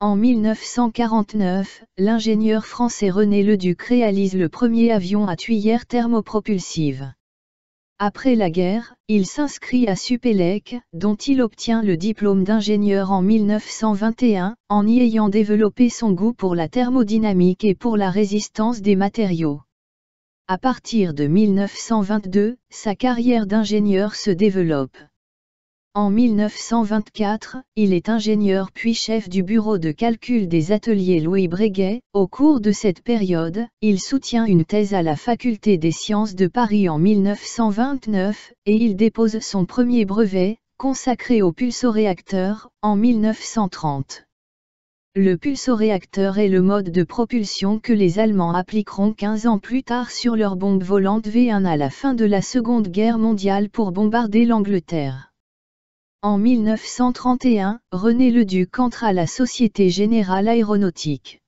En 1949, l'ingénieur français René Leduc réalise le premier avion à tuyère thermopropulsive. Après la guerre, il s'inscrit à Supélec, dont il obtient le diplôme d'ingénieur en 1921, en y ayant développé son goût pour la thermodynamique et pour la résistance des matériaux. À partir de 1922, sa carrière d'ingénieur se développe. En 1924, il est ingénieur puis chef du bureau de calcul des ateliers Louis Breguet. Au cours de cette période, il soutient une thèse à la Faculté des sciences de Paris en 1929, et il dépose son premier brevet, consacré au pulsoréacteur, en 1930. Le pulsoréacteur est le mode de propulsion que les Allemands appliqueront 15 ans plus tard sur leur bombe volante V1 à la fin de la Seconde Guerre mondiale pour bombarder l'Angleterre. En 1931, René Leduc entre à la Société Générale Aéronautique.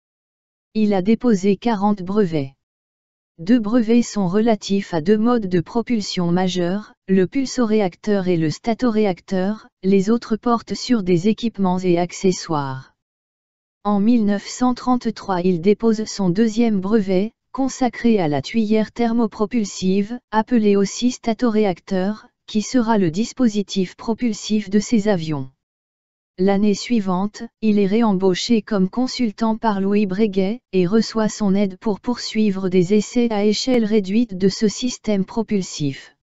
Il a déposé 40 brevets. 2 brevets sont relatifs à 2 modes de propulsion majeurs, le pulsoréacteur et le statoréacteur, les autres portent sur des équipements et accessoires. En 1933, il dépose son 2e brevet, consacré à la tuyère thermopropulsive, appelée aussi statoréacteur, qui sera le dispositif propulsif de ces avions. L'année suivante, il est réembauché comme consultant par Louis Breguet, et reçoit son aide pour poursuivre des essais à échelle réduite de ce système propulsif.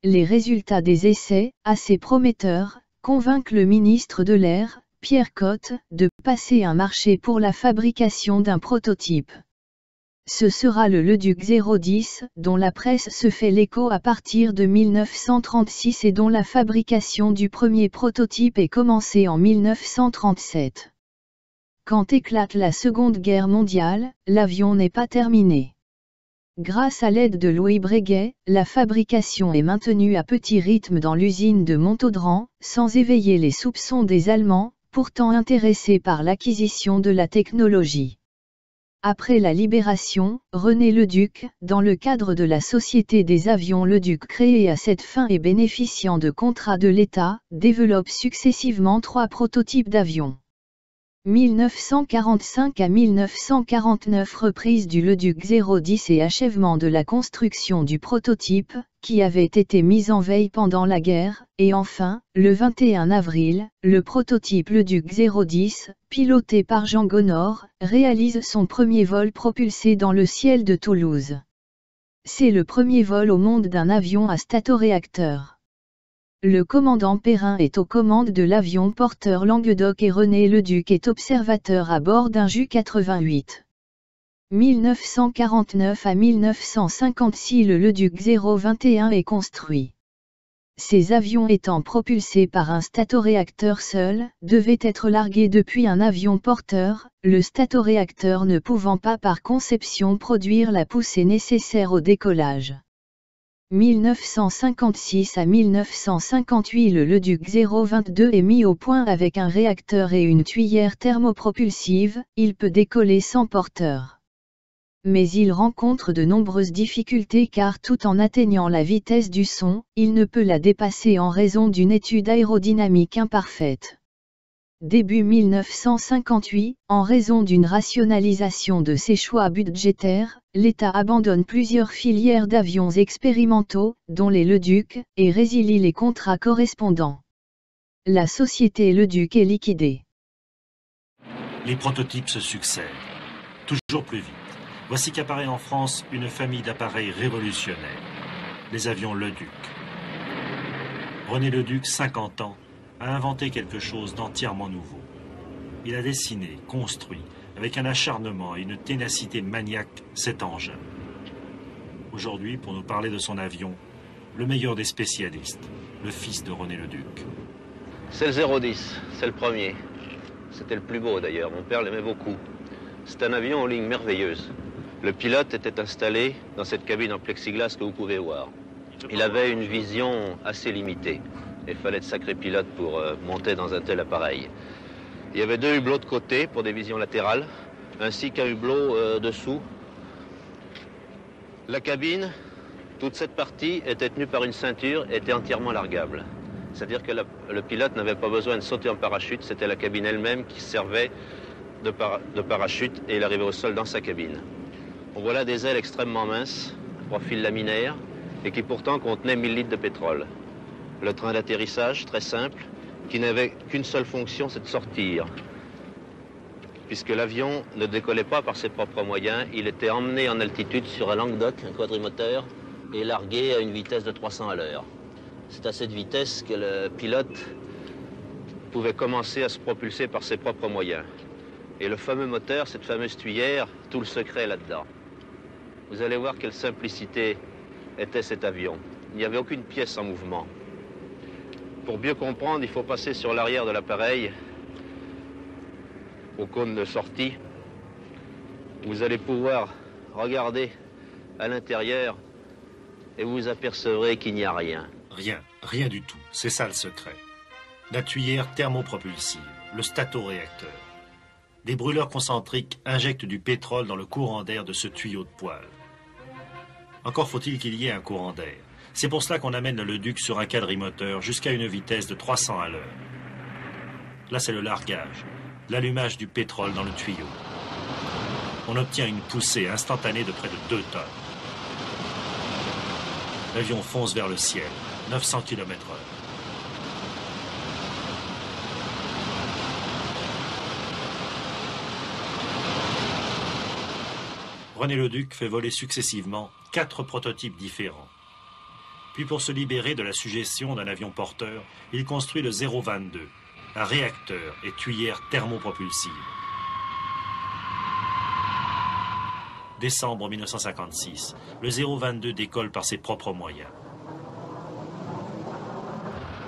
Les résultats des essais, assez prometteurs, convainquent le ministre de l'Air, Pierre Cotte, de passer un marché pour la fabrication d'un prototype. Ce sera le Leduc 010, dont la presse se fait l'écho à partir de 1936 et dont la fabrication du premier prototype est commencée en 1937. Quand éclate la Seconde Guerre mondiale, l'avion n'est pas terminé. Grâce à l'aide de Louis Breguet, la fabrication est maintenue à petit rythme dans l'usine de Montaudran, sans éveiller les soupçons des Allemands, pourtant intéressés par l'acquisition de la technologie. Après la Libération, René Leduc, dans le cadre de la Société des avions Leduc créée à cette fin et bénéficiant de contrats de l'État, développe successivement 3 prototypes d'avions. 1945 à 1949 reprise du Leduc 010 et achèvement de la construction du prototype, qui avait été mis en veille pendant la guerre, et enfin, le 21 avril, le prototype Leduc 010, piloté par Jean Gonor, réalise son premier vol propulsé dans le ciel de Toulouse. C'est le premier vol au monde d'un avion à statoréacteur. Le commandant Perrin est aux commandes de l'avion porteur Languedoc et René Leduc est observateur à bord d'un Ju-88. 1949 à 1956 le Leduc 021 est construit. Ces avions étant propulsés par un statoréacteur seul, devaient être largués depuis un avion porteur, le statoréacteur ne pouvant pas par conception produire la poussée nécessaire au décollage. 1956 à 1958 le Leduc 022 est mis au point avec un réacteur et une tuyère thermopropulsive, il peut décoller sans porteur. Mais il rencontre de nombreuses difficultés car tout en atteignant la vitesse du son, il ne peut la dépasser en raison d'une étude aérodynamique imparfaite. Début 1958, en raison d'une rationalisation de ses choix budgétaires, l'État abandonne plusieurs filières d'avions expérimentaux, dont les Leduc, et résilie les contrats correspondants. La société Leduc est liquidée. Les prototypes se succèdent, toujours plus vite. Voici qu'apparaît en France une famille d'appareils révolutionnaires, les avions Leduc. René Leduc, 50 ans, a inventé quelque chose d'entièrement nouveau. Il a dessiné, construit, avec un acharnement et une ténacité maniaque, cet engin. Aujourd'hui, pour nous parler de son avion, le meilleur des spécialistes, le fils de René Leduc. C'est le 010, c'est le premier. C'était le plus beau d'ailleurs, mon père l'aimait beaucoup. C'est un avion en ligne merveilleuse. Le pilote était installé dans cette cabine en plexiglas que vous pouvez voir. Il avait une vision assez limitée. Il fallait de sacrés pilotes pour monter dans un tel appareil. Il y avait 2 hublots de côté pour des visions latérales, ainsi qu'un hublot dessous. La cabine, toute cette partie était tenue par une ceinture, était entièrement largable. C'est-à-dire que le pilote n'avait pas besoin de sauter en parachute, c'était la cabine elle-même qui servait de parachute et il arrivait au sol dans sa cabine. On voit là des ailes extrêmement minces, profil laminaire, et qui pourtant contenaient 1000 litres de pétrole. Le train d'atterrissage, très simple, qui n'avait qu'une seule fonction, c'est de sortir. Puisque l'avion ne décollait pas par ses propres moyens, il était emmené en altitude sur un Languedoc, un quadrimoteur, et largué à une vitesse de 300 à l'heure. C'est à cette vitesse que le pilote pouvait commencer à se propulser par ses propres moyens. Et le fameux moteur, cette fameuse tuyère, tout le secret est là-dedans. Vous allez voir quelle simplicité était cet avion. Il n'y avait aucune pièce en mouvement. Pour bien comprendre, il faut passer sur l'arrière de l'appareil, au cône de sortie. Vous allez pouvoir regarder à l'intérieur et vous apercevrez qu'il n'y a rien. Rien du tout. C'est ça le secret. La tuyère thermopropulsive, le statoréacteur. Des brûleurs concentriques injectent du pétrole dans le courant d'air de ce tuyau de poêle. Encore faut-il qu'il y ait un courant d'air. C'est pour cela qu'on amène le Leduc sur un quadrimoteur jusqu'à une vitesse de 300 à l'heure. Là, c'est le largage, l'allumage du pétrole dans le tuyau. On obtient une poussée instantanée de près de 2 tonnes. L'avion fonce vers le ciel, 900 km/h. René Leduc fait voler successivement 4 prototypes différents. Puis pour se libérer de la suggestion d'un avion porteur, il construit le 022, un réacteur et tuyère thermopropulsive. Décembre 1956, le 022 décolle par ses propres moyens.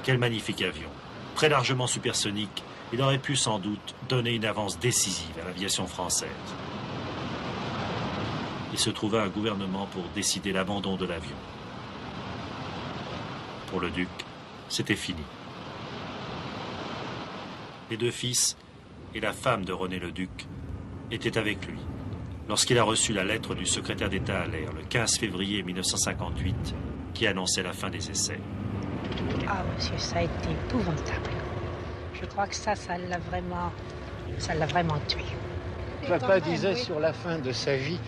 Quel magnifique avion. Très largement supersonique, il aurait pu sans doute donner une avance décisive à l'aviation française. Il se trouva un gouvernement pour décider l'abandon de l'avion. Pour le duc, c'était fini. Les 2 fils et la femme de René Leduc étaient avec lui lorsqu'il a reçu la lettre du secrétaire d'État à l'air le 15 février 1958 qui annonçait la fin des essais. Ah, monsieur, ça a été épouvantable. Je crois que ça l'a vraiment tué. Papa disait sur la fin de sa vie,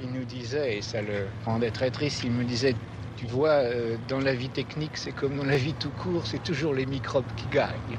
il nous disait, et ça le rendait très triste, il me disait, tu vois, dans la vie technique, c'est comme dans la vie tout court, c'est toujours les microbes qui gagnent.